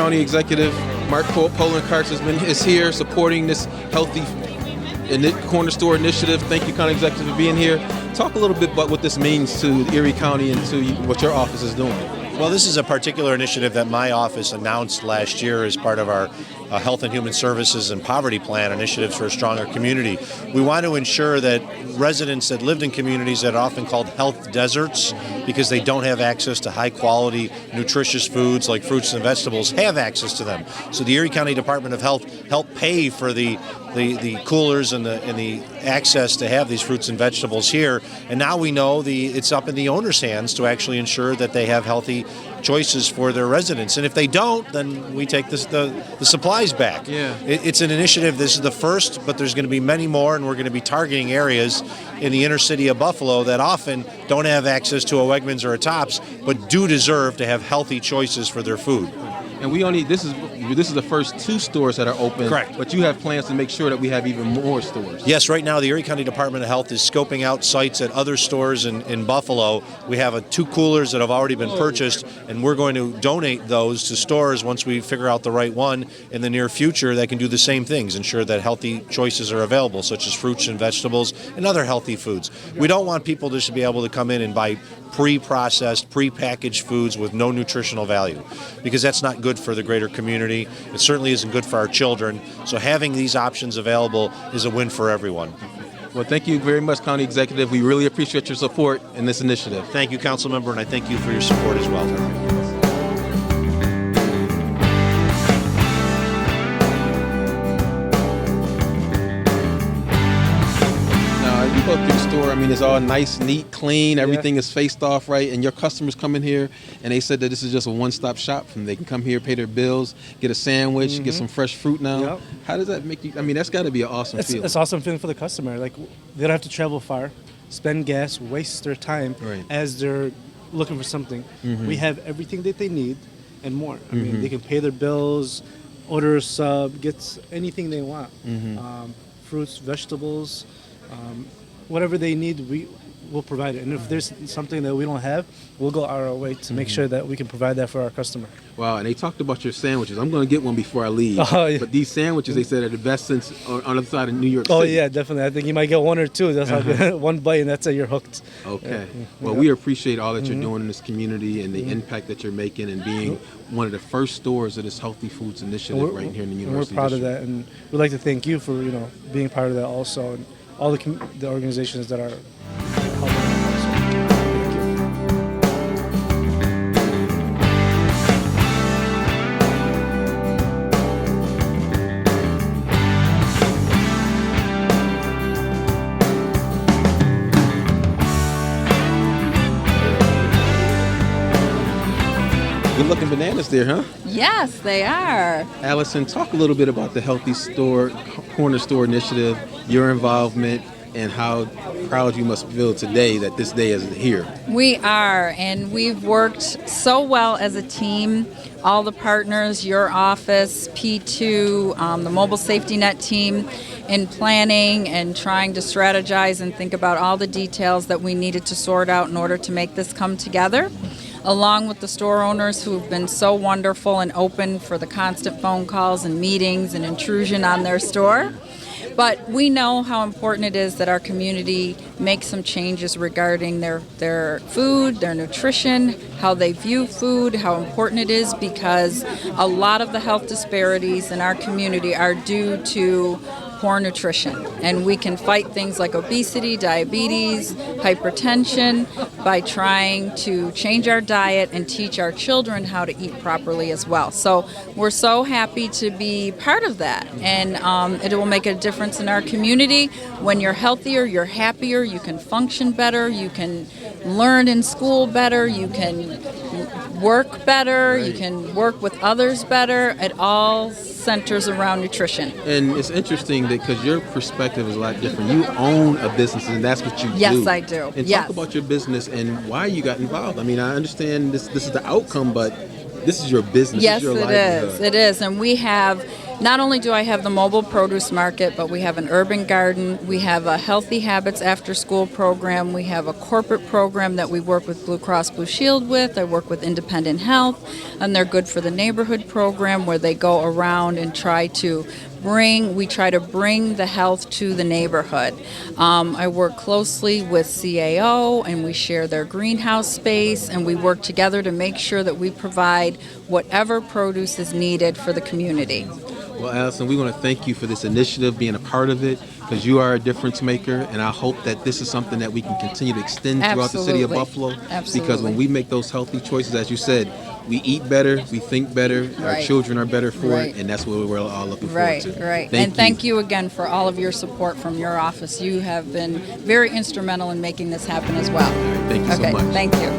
County Executive Mark Poloncarz is here supporting this healthy corner store initiative. Thank you, County Executive, for being here. Talk a little bit about what this means to Erie County and to what your office is doing. Well, this is a particular initiative that my office announced last year as part of our Health and Human Services and Poverty Plan initiatives for a stronger community. We want to ensure that residents that lived in communities that are often called health deserts because they don't have access to high quality, nutritious foods like fruits and vegetables have access to them. So the Erie County Department of Health helped pay for the coolers and the access to have these fruits and vegetables here. And now we know it's up in the owner's hands to actually ensure that they have healthy choices for their residents. And if they don't, then we take the supplies back. Yeah. It's an initiative. This is the first, but there's going to be many more, and we're going to be targeting areas in the inner city of Buffalo that often don't have access to a Wegmans or a Tops, but do deserve to have healthy choices for their food. And this is the first 2 stores that are open. Correct. But you have plans to make sure that we have even more stores. Yes, right now the Erie County Department of Health is scoping out sites at other stores in Buffalo. We have 2 coolers that have already been purchased, and we're going to donate those to stores once we figure out the right one in the near future that can do the same things, ensure that healthy choices are available, such as fruits and vegetables and other healthy foods. We don't want people just to be able to come in and buy pre-processed, pre-packaged foods with no nutritional value, because that's not good for the greater community. It certainly isn't good for our children. So having these options available is a win for everyone. Well, thank you very much, County Executive. We really appreciate your support in this initiative. Thank you, Council Member, and I thank you for your support as well. You go through the store, I mean, it's all nice, neat, clean, everything is faced off right, and your customers come in here and they said that this is just a one-stop shop for them. They can come here, pay their bills, get a sandwich, get some fresh fruit now. Yep. How does that make you, I mean, that's got to be an awesome feeling. It's awesome feeling for the customer. Like, they don't have to travel far, spend gas, waste their time as they're looking for something. We have everything that they need and more. I mean, they can pay their bills, order a sub, get anything they want. Fruits, vegetables, whatever they need, we will provide it. And if there's something that we don't have, we'll go our way to make sure that we can provide that for our customer. Wow, and they talked about your sandwiches. I'm going to get one before I leave. Oh, yeah. But these sandwiches, they said, are the best since on the other side of New York City. Oh, yeah, definitely. I think you might get 1 or 2. That's how one bite, and that's it, you're hooked. Okay. Well, we appreciate all that you're doing in this community and the impact that you're making and being one of the first stores of this Healthy Foods Initiative right here in the University We're proud District. of that, and we'd like to thank you for being part of that also, and all the organizations that are helping us also. Thank you. Good looking bananas there, huh? Yes, they are. Allison, talk a little bit about the Healthy Corner Store Initiative, your involvement, and how proud you must feel today that this day is here. We are, and we've worked so well as a team. All the partners, your office, P2, the Mobile Safety Net team, in planning and trying to strategize and think about all the details that we needed to sort out in order to make this come together, along with the store owners who've been so wonderful and open for the constant phone calls and meetings and intrusion on their store. But we know how important it is that our community make some changes regarding their food, their nutrition, how they view food, how important it is, because a lot of the health disparities in our community are due to poor nutrition. And we can fight things like obesity, diabetes, hypertension by trying to change our diet and teach our children how to eat properly as well. So we're so happy to be part of that. And it will make a difference in our community. When you're healthier, you're happier, you can function better, you can learn in school better, you can work better, you can work with others better. It all centers around nutrition. And it's interesting because your perspective is a lot different. You own a business, and that's what you do. Yes, I do. And yes. talk about your business and why you got involved. I mean, I understand this is the outcome, but this is your business. Yes, this is your it is. livelihood. It is. And we have not only do I have the mobile produce market, but we have an urban garden. We have a Healthy Habits after school program. We have a corporate program that we work with Blue Cross Blue Shield with. I work with Independent Health, and they're Good for the Neighborhood program where they go around and try to bring the health to the neighborhood. I work closely with CAO, and we share their greenhouse space, and we work together to make sure that we provide whatever produce is needed for the community. Well, Allison, we want to thank you for this initiative, being a part of it, because you are a difference maker, and I hope that this is something that we can continue to extend throughout the city of Buffalo. Absolutely. Because when we make those healthy choices, as you said, we eat better, we think better, our Right. children are better for Right. it, and that's what we're all looking Right, forward to. right. And thank you again for all of your support from your office. You have been very instrumental in making this happen as well. Thank you so Okay, much. thank you.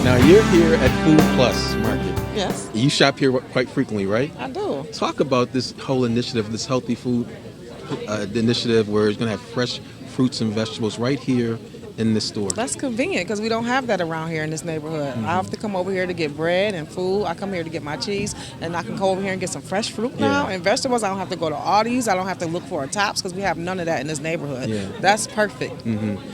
Now, you're here at Food Plus Market. Yes, You shop here quite frequently, right? I do. Talk about this whole initiative, this healthy food initiative, where it's going to have fresh fruits and vegetables right here in this store. That's convenient because we don't have that around here in this neighborhood. I have to come over here to get bread and food. I come here to get my cheese, and I can go over here and get some fresh fruit now. Yeah. And vegetables, I don't have to go to Aldi's. I don't have to look for a Tops because we have none of that in this neighborhood. Yeah. That's perfect.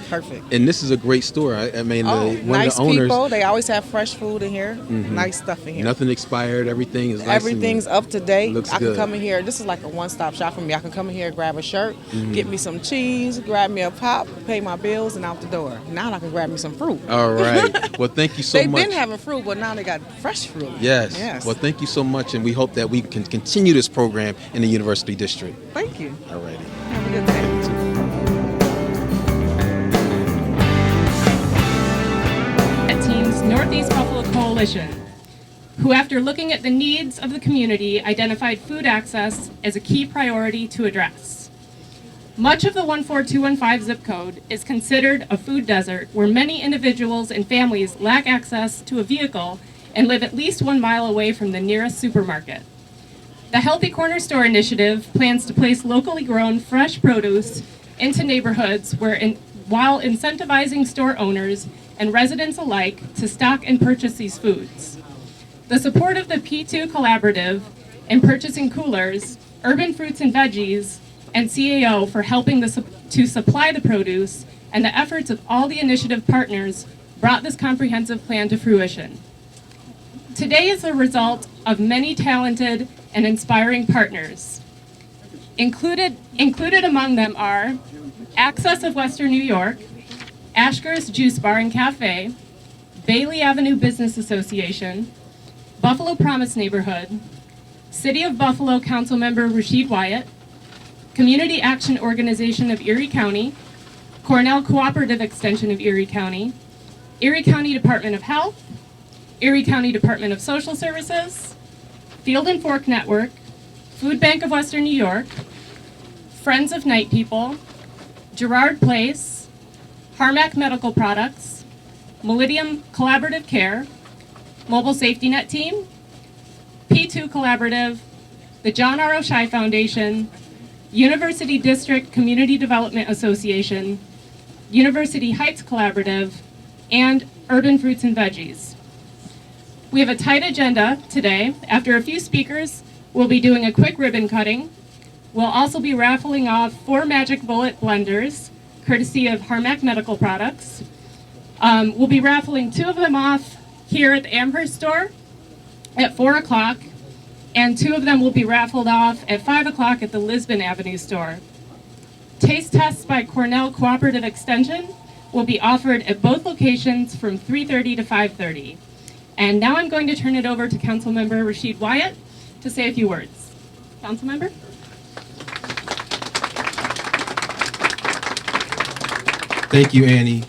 Perfect. And this is a great store. I mean, Oh, one nice of the owners, people. They always have fresh food in here. Nice stuff in here. nothing expired. Everything is nice. Everything's up to date. Looks I can good. come in here. This is like a one-stop shop for me. I can come in here, grab a shirt, get me some cheese, grab me a pop, pay my bills, and out the door. Now I can grab me some fruit. All right. Well, thank you so They've much. been having fruit, but now they got fresh fruit. Yes. Yes. Well, thank you so much, and we hope that we can continue this program in the University District. Thank you. All righty. Have a good day. Team's Northeast Buffalo Coalition, who, after looking at the needs of the community, identified food access as a key priority to address. Much of the 14215 zip code is considered a food desert where many individuals and families lack access to a vehicle and live at least 1 mile away from the nearest supermarket. The Healthy Corner Store initiative plans to place locally grown fresh produce into neighborhoods while incentivizing store owners and residents alike to stock and purchase these foods. The support of the P2 Collaborative in purchasing coolers, Urban Fruits and Veggies, and CAO for helping to supply the produce, and the efforts of all the initiative partners brought this comprehensive plan to fruition. Today is the result of many talented and inspiring partners. Included among them are Access of Western New York, Ashgurst Juice Bar and Cafe, Bailey Avenue Business Association, Buffalo Promise Neighborhood, City of Buffalo Councilmember Rashid Wyatt, Community Action Organization of Erie County, Cornell Cooperative Extension of Erie County, Erie County Department of Health, Erie County Department of Social Services, Field and Fork Network, Food Bank of Western New York, Friends of Night People, Gerard Place, Harmac Medical Products, Meridian Collaborative Care, Mobile Safety Net Team, P2 Collaborative, the John R. O'Shea Foundation, University District Community Development Association, University Heights Collaborative, and Urban Fruits and Veggies. We have a tight agenda today. After a few speakers, we'll be doing a quick ribbon cutting. We'll also be raffling off 4 Magic Bullet blenders, courtesy of Harmac Medical Products. We'll be raffling 2 of them off here at the Amherst store at 4 o'clock, and 2 of them will be raffled off at 5 o'clock at the Lisbon Avenue store. Taste tests by Cornell Cooperative Extension will be offered at both locations from 3:30 to 5:30. And now I'm going to turn it over to Councilmember Rashid Wyatt to say a few words. Councilmember? Thank you, Annie.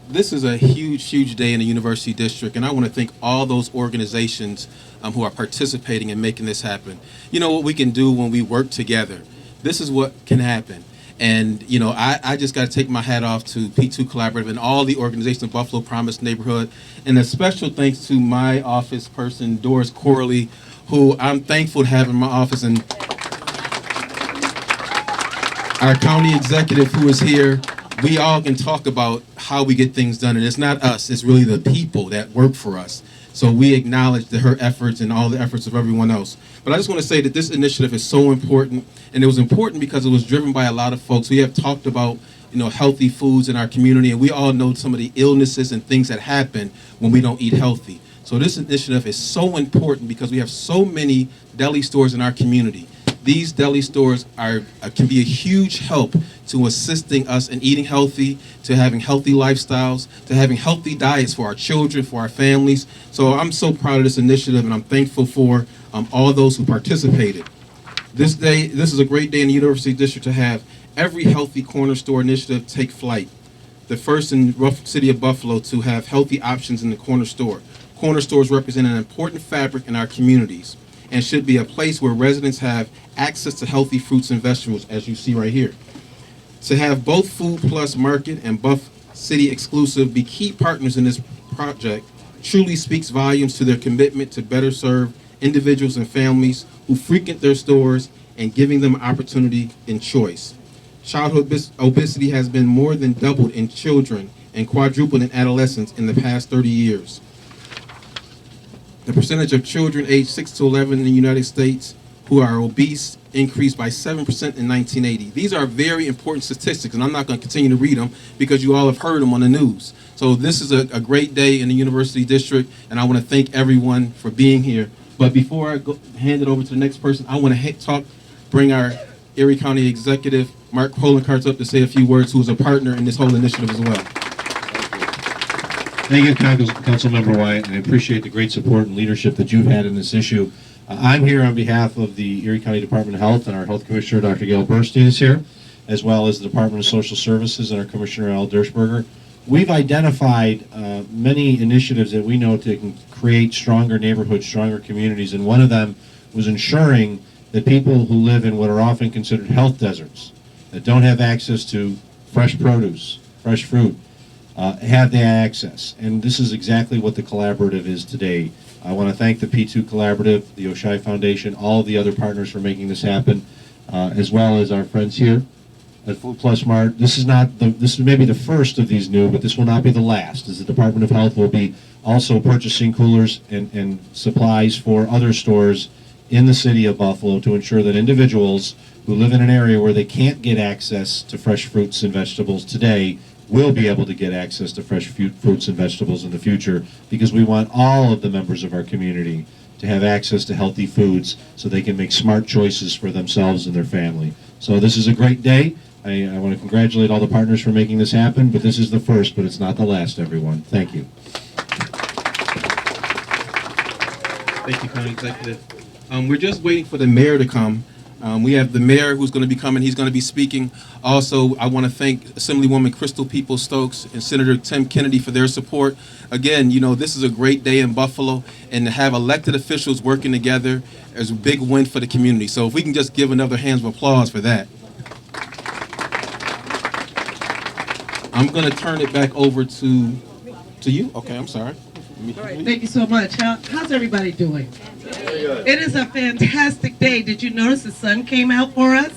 This is a huge day in the University District, and I want to thank all those organizations who are participating in making this happen. You know what we can do when we work together. This is what can happen. And, I just got to take my hat off to P2 Collaborative and all the organizations of Buffalo Promise Neighborhood. And a special thanks to my office person, Doris Corley, who I'm thankful to have in my office, and our county executive who is here, we all can talk about how we get things done, and it's not us, it's really the people that work for us. So we acknowledge her efforts and all the efforts of everyone else. But I just want to say that this initiative is so important, and it was important because it was driven by a lot of folks. We have talked about, healthy foods in our community, and we all know some of the illnesses and things that happen when we don't eat healthy. So this initiative is so important because we have so many deli stores in our community. These deli stores can be a huge help to assisting us in eating healthy, to having healthy lifestyles, to having healthy diets for our children, for our families. So I'm so proud of this initiative, and I'm thankful for all those who participated. This is a great day in the University District to have every Healthy Corner Store initiative take flight. The first in the city of Buffalo to have healthy options in the corner store. Corner stores represent an important fabric in our communities and should be a place where residents have access to healthy fruits and vegetables, as you see right here. To have both Food Plus Market and Buff City Exclusive be key partners in this project truly speaks volumes to their commitment to better serve individuals and families who frequent their stores and giving them opportunity and choice. Childhood obesity has been more than doubled in children and quadrupled in adolescents in the past 30 years. The percentage of children aged 6 to 11 in the United States who are obese increased by 7% in 1980. These are very important statistics, and I'm not going to continue to read them because you all have heard them on the news. So this is a great day in the University District, and I want to thank everyone for being here. But before I hand it over to the next person, I want to bring our Erie County Executive, Mark Poloncarz, up to say a few words, who is a partner in this whole initiative as well. Thank you, Councilmember Wyatt, and I appreciate the great support and leadership that you've had in this issue. I'm here on behalf of the Erie County Department of Health, and our Health Commissioner, Dr. Gail Bernstein, is here, as well as the Department of Social Services and our Commissioner, Al Dershberger. We've identified many initiatives that we know to create stronger neighborhoods, stronger communities, and one of them was ensuring that people who live in what are often considered health deserts, that don't have access to fresh produce, fresh fruit, have that access. And this is exactly what the collaborative is today. I want to thank the P2 Collaborative, the Oshai Foundation, all of the other partners for making this happen, as well as our friends here at Food Plus Mart. This is maybe the first of these new, but this will not be the last, as the Department of Health will be also purchasing coolers and supplies for other stores in the city of Buffalo to ensure that individuals who live in an area where they can't get access to fresh fruits and vegetables today will be able to get access to fresh fruits and vegetables in the future, because we want all of the members of our community to have access to healthy foods so they can make smart choices for themselves and their family. So this is a great day. I want to congratulate all the partners for making this happen, but this is the first, but it's not the last, everyone. Thank you. Thank you, County Executive. We're just waiting for the mayor to come. We have the mayor who's going to be coming. He's going to be speaking. Also, I want to thank Assemblywoman Crystal Peoples-Stokes and Senator Tim Kennedy for their support. Again, this is a great day in Buffalo, and to have elected officials working together is a big win for the community. So if we can just give another hand of applause for that. I'm going to turn it back over to you. Okay, I'm sorry. All right, thank you so much. How's everybody doing? It is a fantastic day. Did you notice the sun came out for us?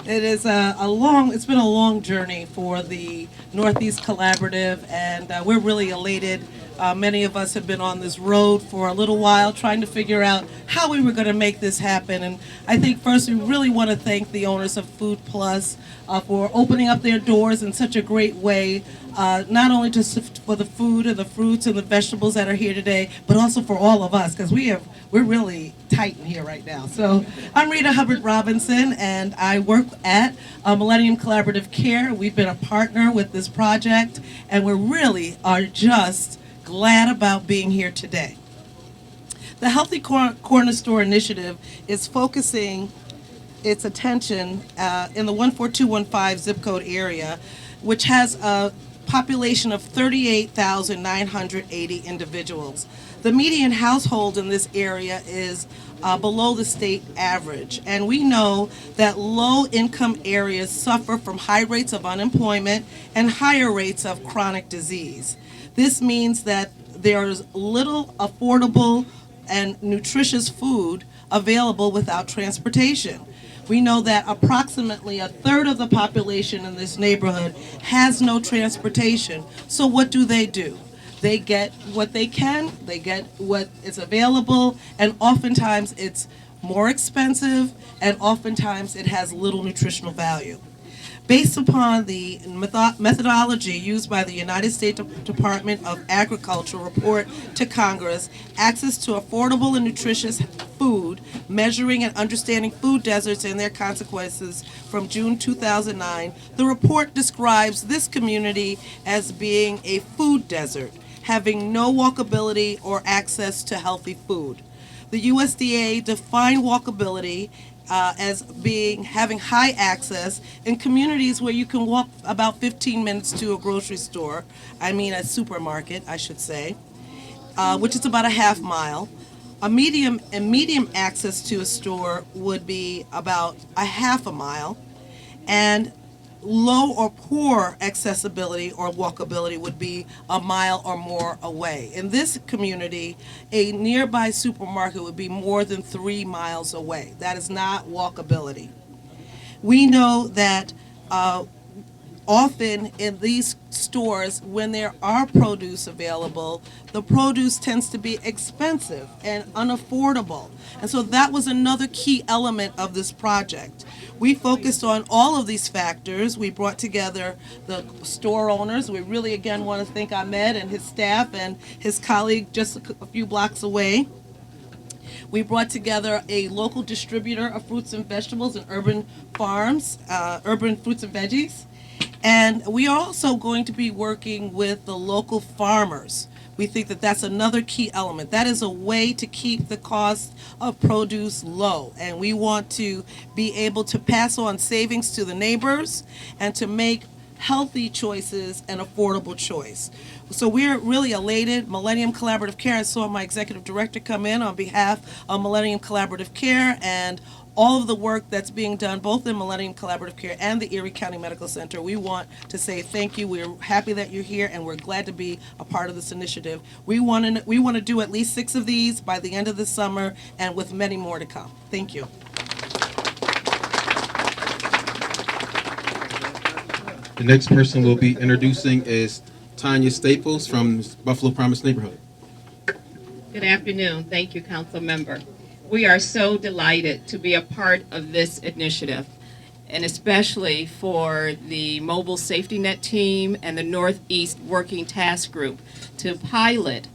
It's been a long journey for the Northeast Collaborative, and we're really elated. Many of us have been on this road for a little while trying to figure out how we were going to make this happen. And I think first we really want to thank the owners of Food Plus for opening up their doors in such a great way, not only just for the food and the fruits and the vegetables that are here today, but also for all of us, because we're really tight in here right now. So I'm Rita Hubbard Robinson, and I work at Millennium Collaborative Care. We've been a partner with this project, and we really are just glad about being here today. The Healthy Corner Store Initiative is focusing its attention in the 14215 zip code area, which has a population of 38,980 individuals. The median household in this area is below the state average, and we know that low-income areas suffer from high rates of unemployment and higher rates of chronic disease. This means that there's little affordable and nutritious food available without transportation. We know that approximately a third of the population in this neighborhood has no transportation. So what do? They get what they can, they get what is available, and oftentimes it's more expensive, and oftentimes it has little nutritional value. Based upon the methodology used by the United States Department of Agriculture report to Congress, Access to Affordable and Nutritious Food, Measuring and Understanding Food Deserts and Their Consequences from June 2009, the report describes this community as being a food desert, having no walkability or access to healthy food. The USDA defined walkability as having high access in communities where you can walk about 15 minutes to a grocery store, a supermarket, I should say, which is about a half mile. A medium access to a store would be about a half a mile, and low or poor accessibility or walkability would be a mile or more away. In this community, a nearby supermarket would be more than 3 miles away. That is not walkability. We know that often in these stores, when there are produce available, the produce tends to be expensive and unaffordable. And so that was another key element of this project. We focused on all of these factors. We brought together the store owners. We really, again, want to thank Ahmed and his staff and his colleague just a few blocks away. We brought together a local distributor of fruits and vegetables and urban farms, urban fruits and veggies. And we are also going to be working with the local farmers. We think that that's another key element. That is a way to keep the cost of produce low. And we want to be able to pass on savings to the neighbors and to make healthy choices an affordable choice. So we're really elated. Millennium Collaborative Care, I saw my executive director come in on behalf of Millennium Collaborative Care and all of the work that's being done both in Millennium Collaborative Care and the Erie County Medical Center. We want to say thank you. We're happy that you're here, and we're glad to be a part of this initiative. We want to do at least 6 of these by the end of the summer, and with many more to come. Thank you. The next person we'll be introducing is Tanya Staples from Buffalo Promise neighborhood. Good afternoon. Thank you, Council Member. We are so delighted to be a part of this initiative, and especially for the Mobile Safety Net team and the Northeast Working Task Group to pilot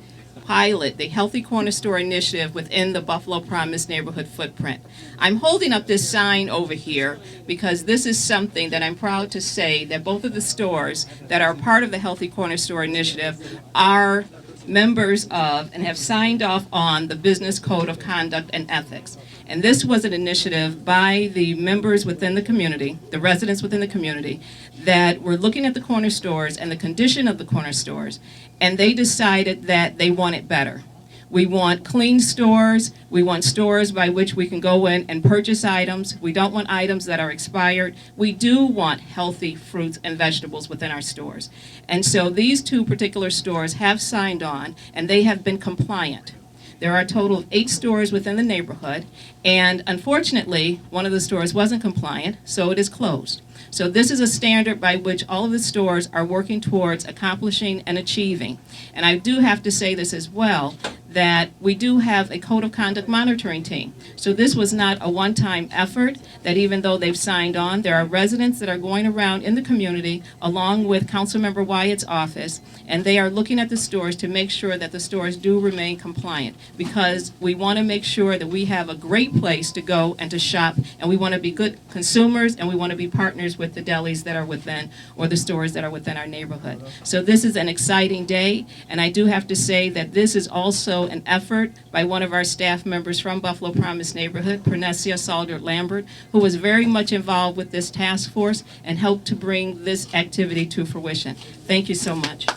the Healthy Corner Store initiative within the Buffalo Promise neighborhood footprint. I'm holding up this sign over here because this is something that I'm proud to say that both of the stores that are part of the Healthy Corner Store initiative are members of and have signed off on the Business Code of Conduct and Ethics. And this was an initiative by the members within the community, the residents within the community, that were looking at the corner stores and the condition of the corner stores, and they decided that they want it better. We want clean stores. We want stores by which we can go in and purchase items. We don't want items that are expired. We do want healthy fruits and vegetables within our stores. And so these 2 particular stores have signed on, and they have been compliant. There are a total of 8 stores within the neighborhood, and unfortunately, one of the stores wasn't compliant, so it is closed. So this is a standard by which all of the stores are working towards accomplishing and achieving. And I do have to say this as well, that we do have a code of conduct monitoring team. So this was not a one-time effort, that even though they've signed on, there are residents that are going around in the community along with Councilmember Wyatt's office, and they are looking at the stores to make sure that the stores do remain compliant, because we want to make sure that we have a great place to go and to shop, and we want to be good consumers, and we want to be partners with the delis that are within, or the stores that are within our neighborhood. So this is an exciting day, and I do have to say that this is also an effort by one of our staff members from Buffalo Promise neighborhood, Pernecia Saldert Lambert, who was very much involved with this task force and helped to bring this activity to fruition. Thank you so much.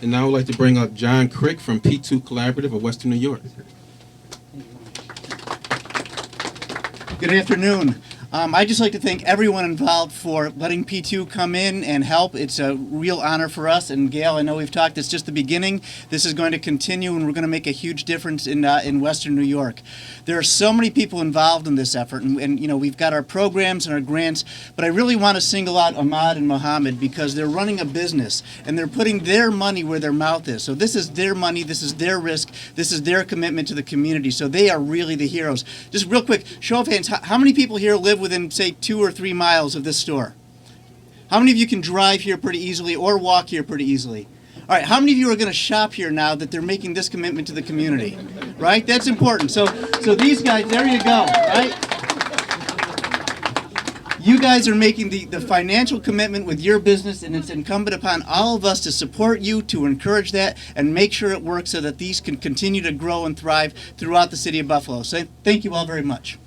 And now I would like to bring up John Crick from P2 Collaborative of Western New York. Good afternoon. I'd just like to thank everyone involved for letting P2 come in and help. It's a real honor for us. And Gail, I know we've talked, it's just the beginning. This is going to continue, and we're going to make a huge difference in Western New York. There are so many people involved in this effort, and you know, we've got our programs and our grants, but I really want to single out Ahmad and Mohammed because they're running a business, and they're putting their money where their mouth is. So this is their money, this is their risk, this is their commitment to the community. So they are really the heroes. Just real quick, show of hands, how many people here live within, say, 2 or 3 miles of this store? How many of you can drive here pretty easily or walk here pretty easily? All right, how many of you are going to shop here now that they're making this commitment to the community? Right? That's important. So these guys, there you go, right? You guys are making the financial commitment with your business, and it's incumbent upon all of us to support you, to encourage that, and make sure it works so that these can continue to grow and thrive throughout the city of Buffalo. So thank you all very much.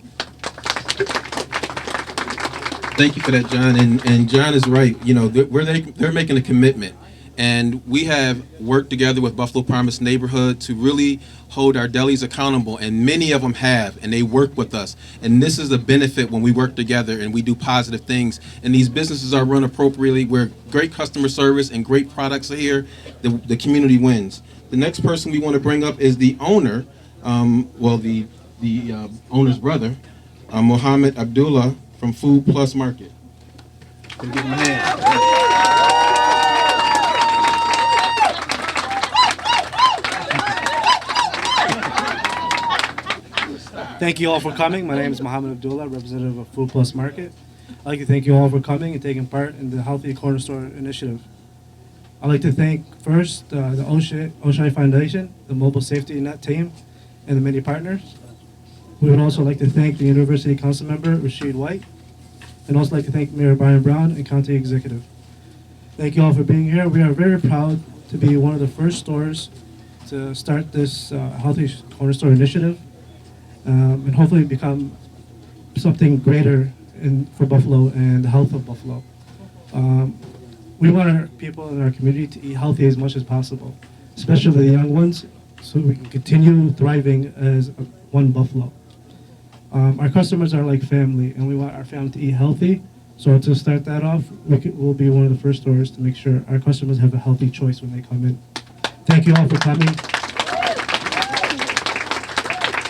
Thank you for that, John. And John is right. You know, they're making a commitment. And we have worked together with Buffalo Promise Neighborhood to really hold our delis accountable, and many of them have, and they work with us. And this is the benefit when we work together and we do positive things. And these businesses are run appropriately, where great customer service and great products are here, the community wins. The next person we want to bring up is the owner, the owner's brother, Mohammed Abdullah from Food Plus Market. Give him a hand. Thank you all for coming. My name is Mohammed Abdullah, representative of Food Plus Market. I'd like to thank you all for coming and taking part in the Healthy Corner Store initiative. I'd like to thank first the Oshai Foundation, the Mobile Safety Net team, and the many partners. We would also like to thank the University Council member, Rashid White, and also like to thank Mayor Brian Brown and County Executive. Thank you all for being here. We are very proud to be one of the first stores to start this Healthy Corner Store initiative. And hopefully become something greater for Buffalo and the health of Buffalo. We want our people in our community to eat healthy as much as possible, especially the young ones, so we can continue thriving as one Buffalo. Our customers are like family, and we want our family to eat healthy. So to start that off, we'll be one of the first stores to make sure our customers have a healthy choice when they come in. Thank you all for coming.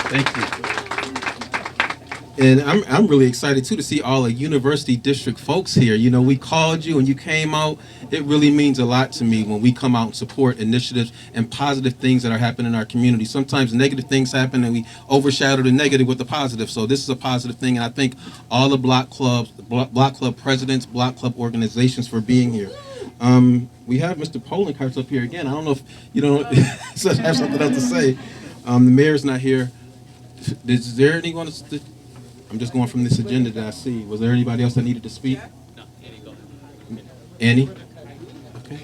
Thank you. And I'm really excited too to see all the University District folks here. You know, we called you and you came out. It really means a lot to me when we come out and support initiatives and positive things that are happening in our community. Sometimes negative things happen and we overshadow the negative with the positive. So this is a positive thing, and I thank all the block clubs, block club presidents, block club organizations for being here. We have Mr. Polenkarts up here again. I don't know if you don't have something else to say. The mayor's not here. Is there anyone? I'm just going from this agenda that I see. Was there anybody else that needed to speak? No, Annie, go. Annie? Okay.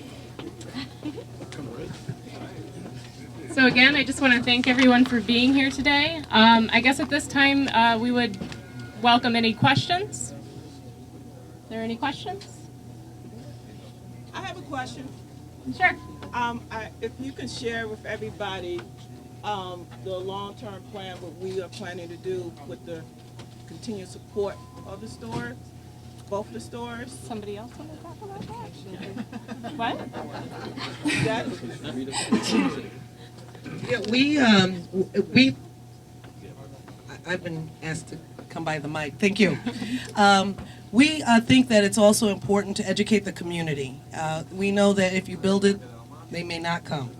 So again, I just want to thank everyone for being here today. I guess at this time we would welcome any questions. Are there any questions? I have a question. Sure. If you can share with everybody the long-term plan, what we are planning to do with the continued support of the stores, both the stores. Somebody else want to talk about that? What? Yeah, I've been asked to come by the mic. Thank you. We think that it's also important to educate the community. We know that if you build it, they may not come.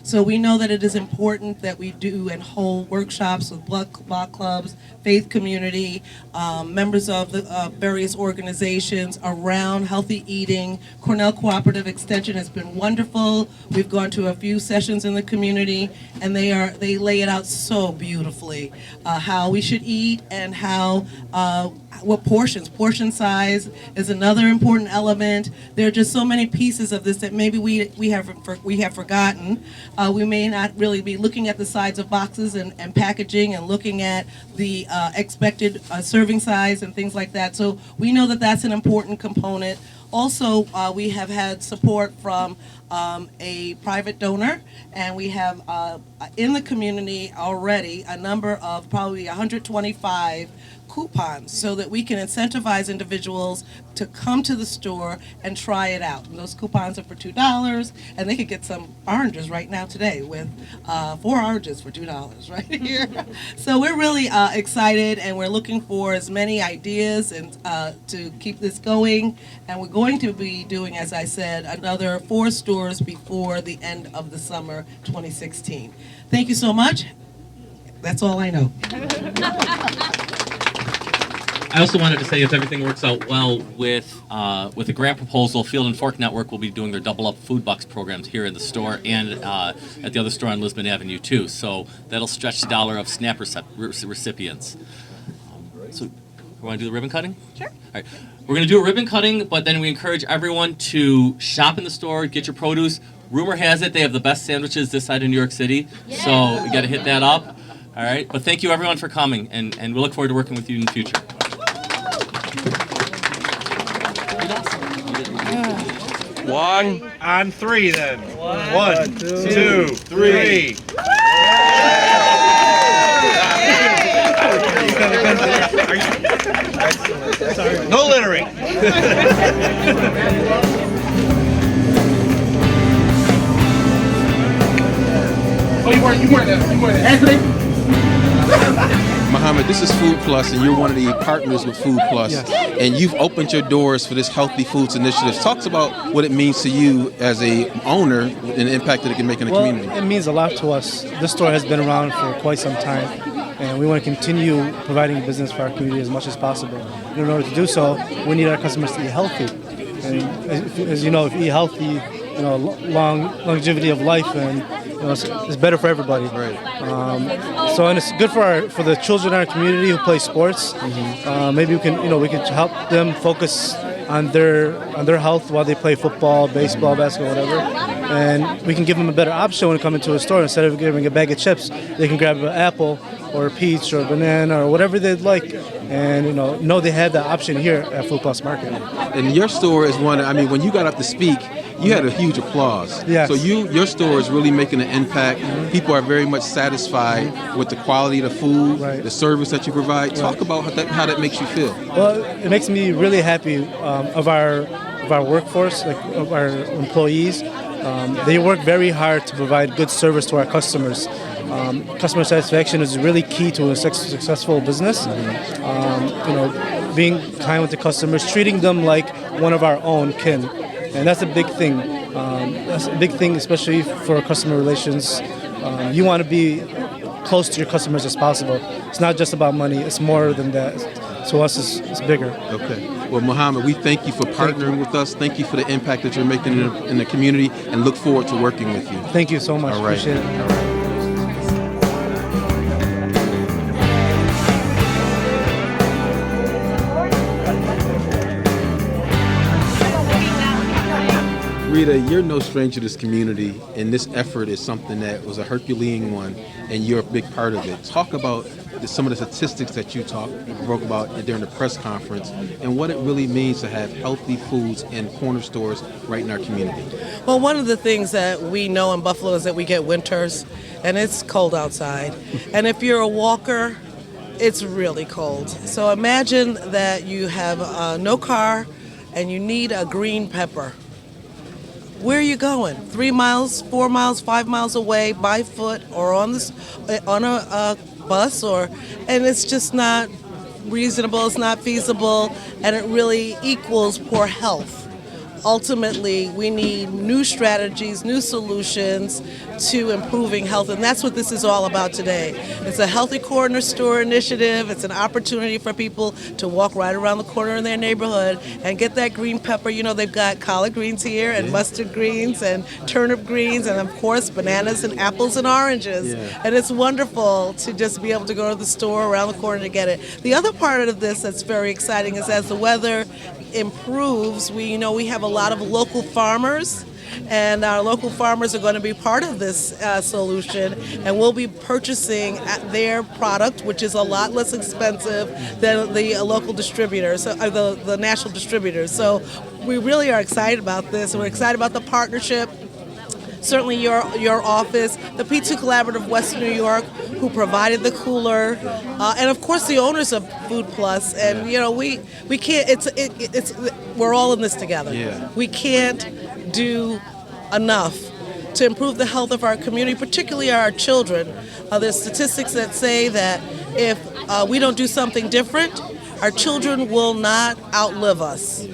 So we know that it is important that we do and hold workshops with block clubs, faith community, members of the various organizations around healthy eating. Cornell Cooperative Extension has been wonderful. We've gone to a few sessions in the community, and they lay it out so beautifully, how we should eat and how what portion size is another important element. There are just so many pieces of this that maybe we have forgotten. We may not really be looking at the size of boxes and packaging and looking at the expected serving size and things like that. So we know that that's an important component. Also, we have had support from a private donor, and we have in the community already a number of probably 125 coupons so that we can incentivize individuals to come to the store and try it out. And those coupons are for $2, and they could get some oranges right now today with 4 oranges for $2 right here. So we're really excited, and we're looking for as many ideas and to keep this going. And we're going to be doing, as I said, another 4 stores before the end of the summer 2016. Thank you so much. That's all I know. I also wanted to say, if everything works out well with the grant proposal, Field and Fork Network will be doing their Double Up Food Bucks programs here in the store and at the other store on Lisbon Avenue too. So that'll stretch the dollar of SNAP recipients. So, we want to do the ribbon cutting? Sure. All right. We're going to do a ribbon cutting, but then we encourage everyone to shop in the store, get your produce. Rumor has it they have the best sandwiches this side of New York City, so we got to hit that up. All right. But thank you everyone for coming, and we look forward to working with you in the future. One on 3 then. One, two, three. No littering. Oh, you weren't there. Muhammad, this is Food Plus, and you're one of the partners with Food Plus, Yes. and you've opened your doors for this Healthy Foods Initiative. Talk about what it means to you as a owner and the impact that it can make in the community. It means a lot to us. This store has been around for quite some time, and we want to continue providing business for our community as much as possible. And in order to do so, we need our customers to eat healthy. And as you know, if you eat healthy, longevity of life, and it's better for everybody. Right. And it's good for the children in our community who play sports. Maybe we can help them focus on their health while they play football, baseball, basketball, whatever. And we can give them a better option when they come into a store. Instead of giving a bag of chips, they can grab an apple or a peach or a banana or whatever they'd like, and know they have that option here at Food Plus Market. And your store is one. I mean, when you got up to speak, you had a huge applause. Yes. So your store is really making an impact. People are very much satisfied with the quality of the food, the service that you provide. Talk about how that makes you feel. Well, it makes me really happy of our workforce, of our employees. They work very hard to provide good service to our customers. Customer satisfaction is really key to a successful business. Being kind with the customers, treating them like one of our own kin. And that's a big thing. That's a big thing, especially for customer relations. You want to be close to your customers as possible. It's not just about money. It's more than that. To us, it's bigger. Okay. Well, Muhammad, we thank you for partnering with us. Thank you for the impact that you're making in the community, and look forward to working with you. Thank you so much. All right. Appreciate it. All right. Rita, you're no stranger to this community, and this effort is something that was a Herculean one, and you're a big part of it. Talk about some of the statistics that you broke about during the press conference, and what it really means to have healthy foods in corner stores right in our community. Well, one of the things that we know in Buffalo is that we get winters, and it's cold outside. And if you're a walker, it's really cold. So imagine that you have no car, and you need a green pepper. Where are you going? 3 miles, 4 miles, 5 miles away by foot or on a bus, and it's just not reasonable, it's not feasible, and it really equals poor health. Ultimately, we need new strategies, new solutions to improving health, and that's what this is all about today. It's a Healthy Corner Store initiative. It's an opportunity for people to walk right around the corner in their neighborhood and get that green pepper. They've got collard greens here and mustard greens and turnip greens and, of course, bananas and apples and oranges. Yeah. And it's wonderful to just be able to go to the store around the corner to get it. The other part of this that's very exciting is as the weather improves, we have a lot of local farmers, and our local farmers are going to be part of this solution, and we'll be purchasing their product, which is a lot less expensive than the local distributors, the national distributors. So we really are excited about this, and we're excited about the partnership certainly your office, the P2 Collaborative Western New York, who provided the cooler, and of course the owners of Food Plus. And you know, we can't. It's we're all in this together. Yeah. We can't do enough to improve the health of our community, particularly our children. There's statistics that say that if we don't do something different, our children will not outlive us.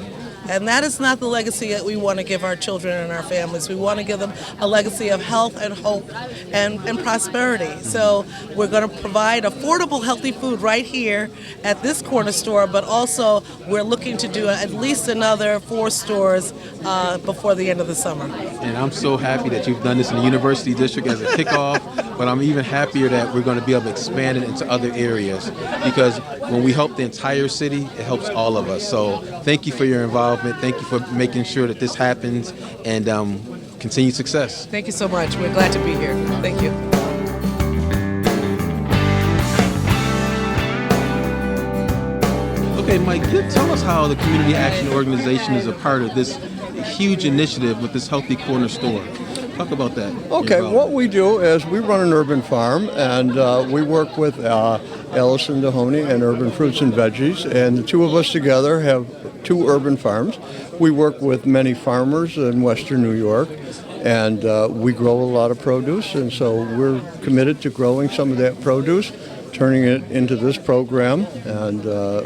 And that is not the legacy that we want to give our children and our families. We want to give them a legacy of health and hope and prosperity. So we're going to provide affordable, healthy food right here at this corner store, but also we're looking to do at least another 4 stores before the end of the summer. And I'm so happy that you've done this in the University District as a kickoff, but I'm even happier that we're going to be able to expand it into other areas, because when we help the entire city, it helps all of us. So thank you for your involvement. Thank you for making sure that this happens, and continued success. Thank you so much. We're glad to be here. Thank you. Okay, Mike, tell us how the Community Action Organization is a part of this huge initiative with this Healthy Corner store. Talk about that. Okay, what we do is we run an urban farm, and we work with Allison Dehoney and Urban Fruits and Veggies, and the two of us together have 2 urban farms. We work with many farmers in Western New York, and we grow a lot of produce, and so we're committed to growing some of that produce, turning it into this program, and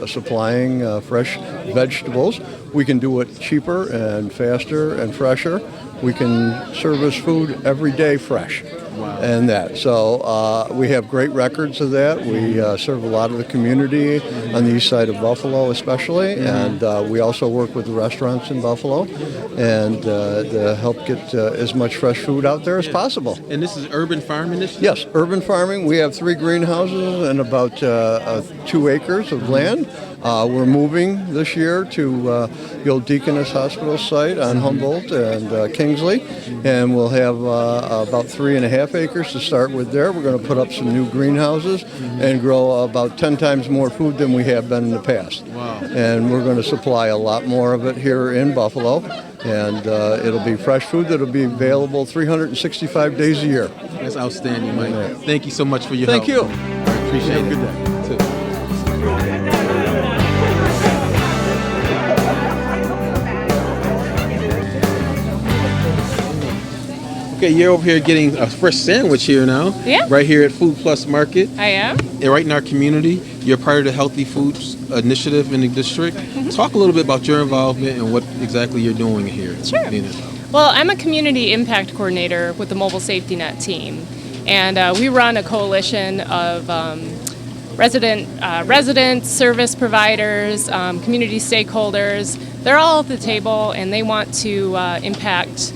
supplying fresh vegetables. We can do it cheaper and faster and fresher. We can service food every day fresh. Wow. And that. So we have great records of that. We serve a lot of the community on the east side of Buffalo especially, and we also work with the restaurants in Buffalo and to help get as much fresh food out there as possible. And this is urban farm initiative? Yes, urban farming. We have 3 greenhouses and about 2 acres of land. We're moving this year to the old Deaconess Hospital site on Humboldt and Kingsley, and we'll have about 3.5 acres to start with there. We're going to put up some new greenhouses and grow about 10 times more food than we have been in the past. Wow. And we're going to supply a lot more of it here in Buffalo, and it'll be fresh food that'll be available 365 days a year. That's outstanding, Mike. Thank you so much for your Thank help. you. I appreciate it. Have a good day. Okay, you're over here getting a fresh sandwich here now. Yeah. Right here at Food Plus Market. I am. And right in our community. You're part of the Healthy Foods Initiative in the district. Talk a little bit about your involvement and what exactly you're doing here. Sure. Well, I'm a community impact coordinator with the Mobile Safety Net team, and we run a coalition of residents, service providers, community stakeholders. They're all at the table, and they want to impact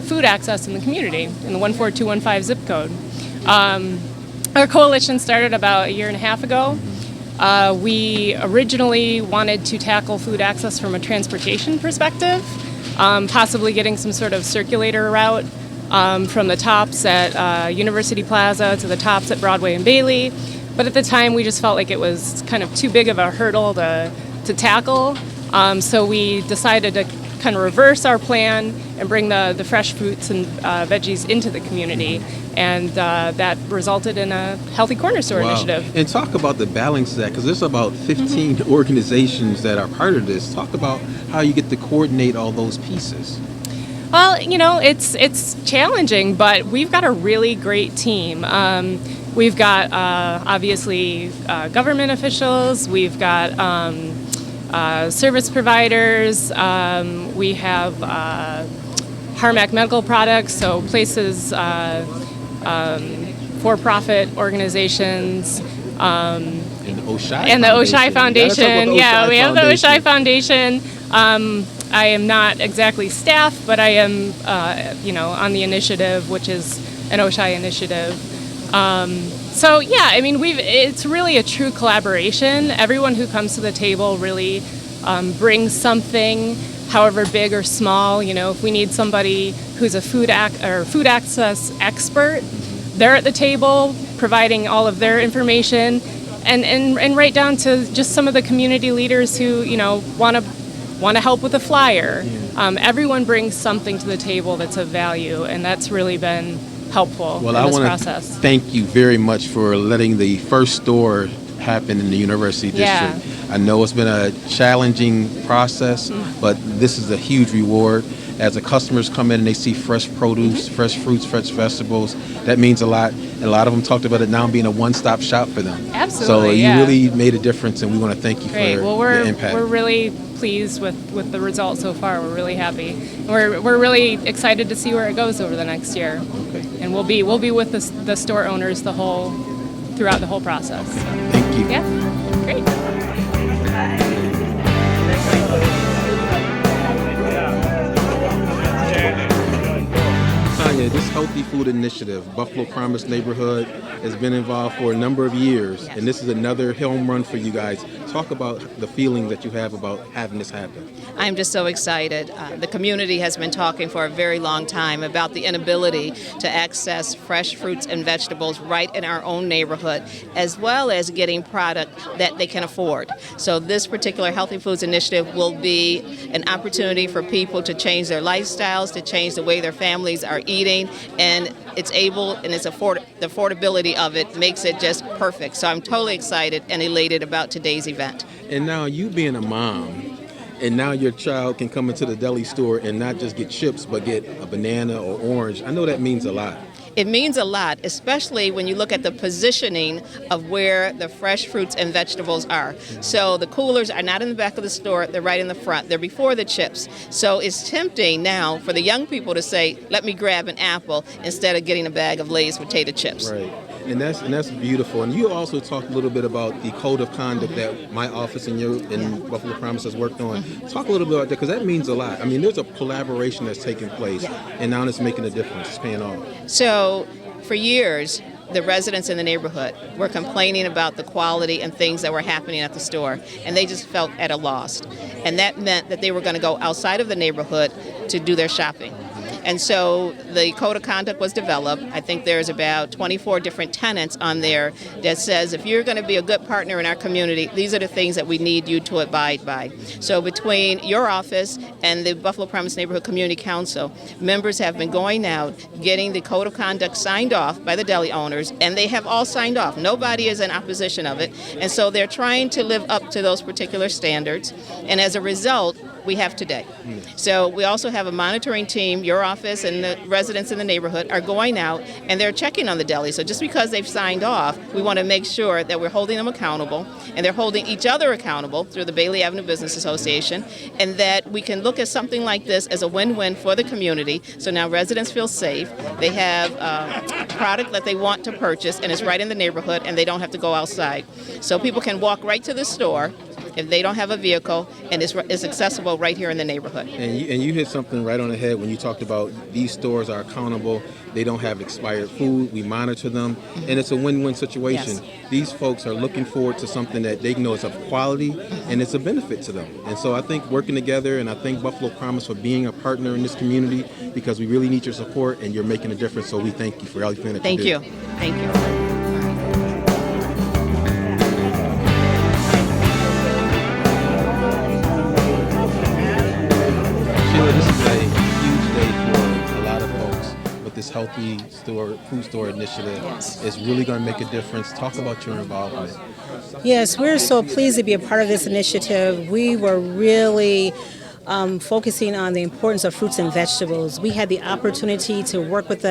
food access in the community in the 14215 zip code. Our coalition started about 1.5 years ago. We originally wanted to tackle food access from a transportation perspective, possibly getting some sort of circulator route from the tops at University Plaza to the tops at Broadway and Bailey. But at the time, we just felt like it was kind of too big of a hurdle to tackle. So we decided to kind of reverse our plan and bring the fresh fruits and veggies into the community. And that resulted in a Healthy Corner Store initiative. And talk about the balance of that, because there's about 15 organizations that are part of this. Talk about how you get to coordinate all those pieces. Well, you know, it's challenging, but we've got a really great team. We've got obviously government officials. We've got service providers. We have Harmac Medical Products, so places, for-profit organizations. And the Oshai and the Oshai Foundation. Yeah, we have the Oshai Foundation. I am not exactly staff, but I am, on the initiative, which is an Oshai initiative. So yeah, I mean, it's really a true collaboration. Everyone who comes to the table really brings something, however big or small. You know, if we need somebody who's a food access expert, they're at the table providing all of their information, and right down to just some of the community leaders who want to want to help with a flyer. Everyone brings something to the table that's of value, and that's really been helpful Well, in I this want to process. thank you very much for letting the first store happen in the University Yeah. District. I know it's been a challenging process, but this is a huge reward. As the customers come in and they see fresh produce, fresh fruits, fresh vegetables, that means a lot. And a lot of them talked about it now being a one-stop shop for them. Absolutely, So you yeah. really made a difference, and we want to thank you Great. for Well, your impact. we're really pleased with the results so far. We're really happy. We're really excited to see where it goes over the next year. Okay. And we'll be with the store owners throughout the whole process. Thank you. Yeah. Great. Tanya, this Healthy Food Initiative, Buffalo Promise Neighborhood, has been involved for a number of years, and this is another home run for you guys. Talk about the feeling that you have about having this happen. I'm just so excited. The community has been talking for a very long time about the inability to access fresh fruits and vegetables right in our own neighborhood, as well as getting product that they can afford. So this particular Healthy Foods Initiative will be an opportunity for people to change their lifestyles, to change the way their families are eating, and it's able, and the affordability of it makes it just perfect. So I'm totally excited and elated about today's event. And now you being a mom, and now your child can come into the deli store and not just get chips, but get a banana or orange. I know that means a lot. It means a lot, especially when you look at the positioning of where the fresh fruits and vegetables are. So the coolers are not in the back of the store, they're right in the front. They're before the chips. So it's tempting now for the young people to say, let me grab an apple instead of getting a bag of Lay's potato chips. Right. And that's beautiful. And you also talked a little bit about the code of conduct that my office and Buffalo Promise has worked on. Talk a little bit about that, because that means a lot. I mean, there's a collaboration that's taking place, and now it's making a difference. It's paying off. So for years, the residents in the neighborhood were complaining about the quality and things that were happening at the store, and they just felt at a loss. And that meant that they were going to go outside of the neighborhood to do their shopping. And so the code of conduct was developed. I think there's about 24 different tenets on there that says if you're going to be a good partner in our community, these are the things that we need you to abide by. So between your office and the Buffalo Promise Neighborhood Community Council, members have been going out, getting the code of conduct signed off by the deli owners, and they have all signed off. Nobody is in opposition of it. And so they're trying to live up to those particular standards. And as a result, we have today. So we also have a monitoring team. Your office and the residents in the neighborhood are going out and they're checking on the deli. So just because they've signed off, we want to make sure that we're holding them accountable, and they're holding each other accountable through the Bailey Avenue Business Association, and that we can look at something like this as a win-win for the community. So now residents feel safe. They have product that they want to purchase, and it's right in the neighborhood, and they don't have to go outside. So people can walk right to the store if they don't have a vehicle, and it's accessible right here in the neighborhood. And you hit something right on the head when you talked about these stores are accountable. They don't have expired food. We monitor them, and it's a win-win situation. Yes. These folks are looking forward to something that they know is of quality, and it's a benefit to them. And so I think working together, and I thank Buffalo Promise for being a partner in this community, because we really need your support, and you're making a difference. So we thank you for everything that Thank you do. you. Thank you. Sheila, this is a huge day for a lot of folks with this Healthy Food Store Initiative. Yes. It's really going to make a difference. Talk about your involvement. Yes, we're so pleased to be a part of this initiative. We were really focusing on the importance of fruits and vegetables. We had the opportunity to work with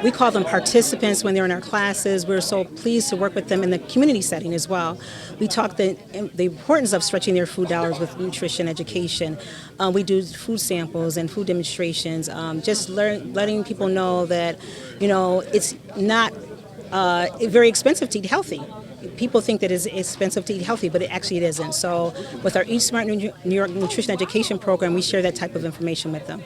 we call them participants when they're in our classes. We're so pleased to work with them in the community setting as well. We talked the importance of stretching their food dollars with nutrition education. We do food samples and food demonstrations, just letting people know that, it's not very expensive to eat healthy. People think that it's expensive to eat healthy, but it actually isn't. So with our Eat Smart New York Nutrition Education Program, we share that type of information with them.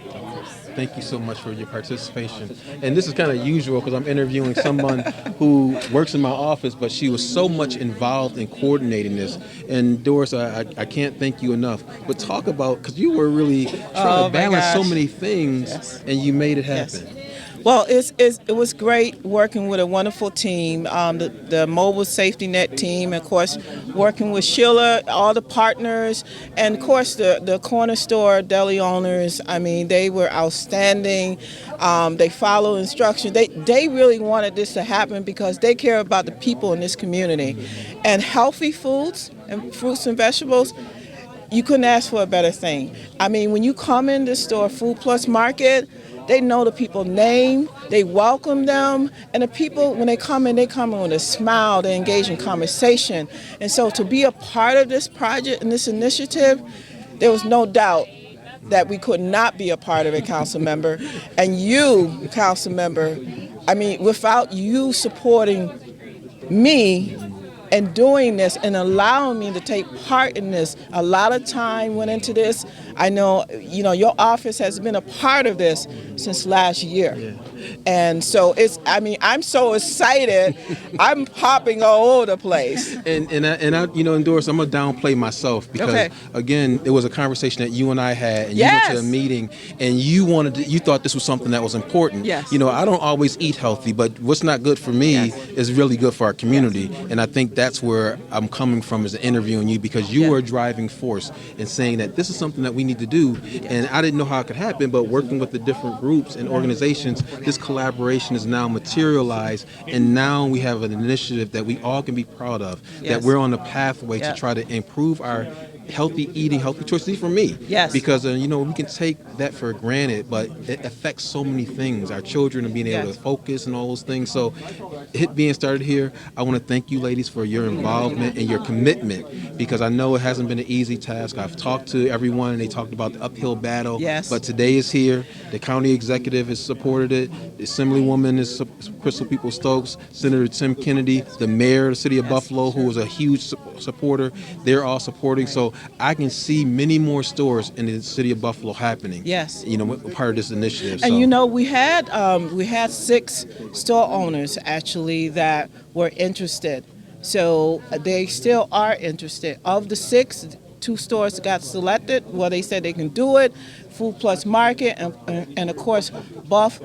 Thank you so much for your participation. And this is kind of usual because I'm interviewing someone who works in my office, but she was so much involved in coordinating this. And Doris, I can't thank you enough. But talk about, because you were really trying to balance so many things, and you made it happen. Yes. Well, it was great working with a wonderful team, the Mobile Safety Net team, of course, working with Sheila, all the partners, and of course the corner store deli owners. I mean, they were outstanding. They follow instructions. They really wanted this to happen because they care about the people in this community. And healthy foods and fruits and vegetables, you couldn't ask for a better thing. I mean, when you come in the store, Food Plus Market, they know the people's name, they welcome them, and the people, when they come in with a smile, they engage in conversation. And so to be a part of this project and this initiative, there was no doubt that we could not be a part of it, council member. And you, council member, I mean, without you supporting me and doing this and allowing me to take part in this, a lot of time went into this. I know, your office has been a part of this since last year. Yeah. And so I'm so excited. I'm hopping all over the place. And I Doris, I'm gonna downplay myself because again, it was a conversation that you and I had, and you went to a meeting, and you thought this was something that was important. Yes. I don't always eat healthy, but what's not good for me is really good for our community, and I think that's where I'm coming from as interviewing you because you were a driving force in saying that this is something that we need to do, and I didn't know how it could happen, but working with the different groups and organizations, this collaboration is now materialized, and now we have an initiative that we all can be proud of, that we're on a pathway to try to improve our healthy eating, healthy choices for me. Yes. Because, we can take that for granted, but it affects so many things. Our children are being able to focus and all those things. So it being started here, I want to thank you ladies for your involvement and your commitment, because I know it hasn't been an easy task. I've talked to everyone and they talked about the uphill battle. Yes. But today is here. The county executive has supported it. The Assemblywoman is Crystal Peoples-Stokes, Senator Tim Kennedy, the mayor of the city of Buffalo, who was a huge supporter. They're all supporting. So I can see many more stores in the city of Buffalo happening. Yes. Part of this initiative. And we had 6 store owners actually that were interested. So they still are interested. Of the 6, 2 stores got selected. Well, they said they can do it. Food Plus Market and of course Buff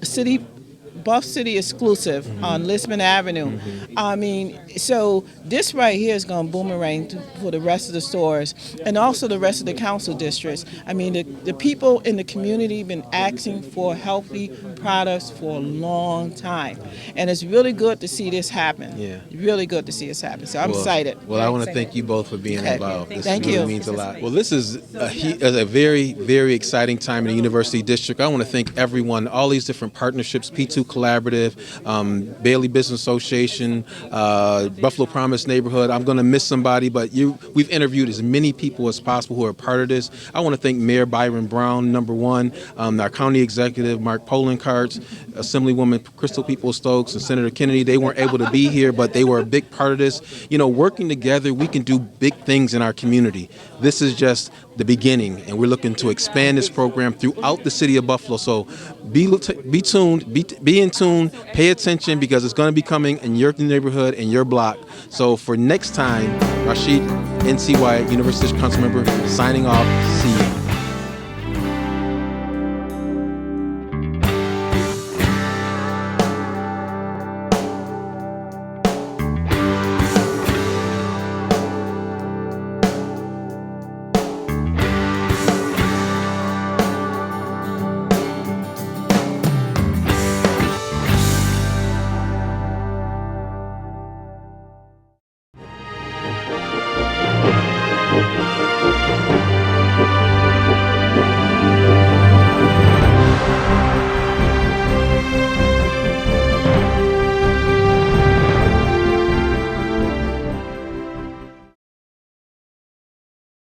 City exclusive on Lisbon Avenue. I mean, so this right here is going to boomerang for the rest of the stores and also the rest of the council districts. I mean, the people in the community have been asking for healthy products for a long time. And it's really good to see this happen. Yeah. Really good to see this happen. So I'm excited. Well, I want to thank you both for being involved. This Thank really you. means a lot. Well, this is a very, very exciting time in the University District. I want to thank everyone, all these different partnerships, P2 Collaborative, Bailey Business Association, Buffalo Promise Neighborhood. I'm going to miss somebody, but we've interviewed as many people as possible who are part of this. I want to thank Mayor Byron Brown, number one, our county executive, Mark Polenkarts, Assemblywoman Crystal Peoples-Stokes, and Senator Kennedy. They weren't able to be here, but they were a big part of this. Working together, we can do big things in our community. This is just the beginning, and we're looking to expand this program throughout the city of Buffalo. So be tuned, be in tune, pay attention, because it's going to be coming in your neighborhood and your block. So for next time, Rashid, NCY University Council Member, signing off. See you.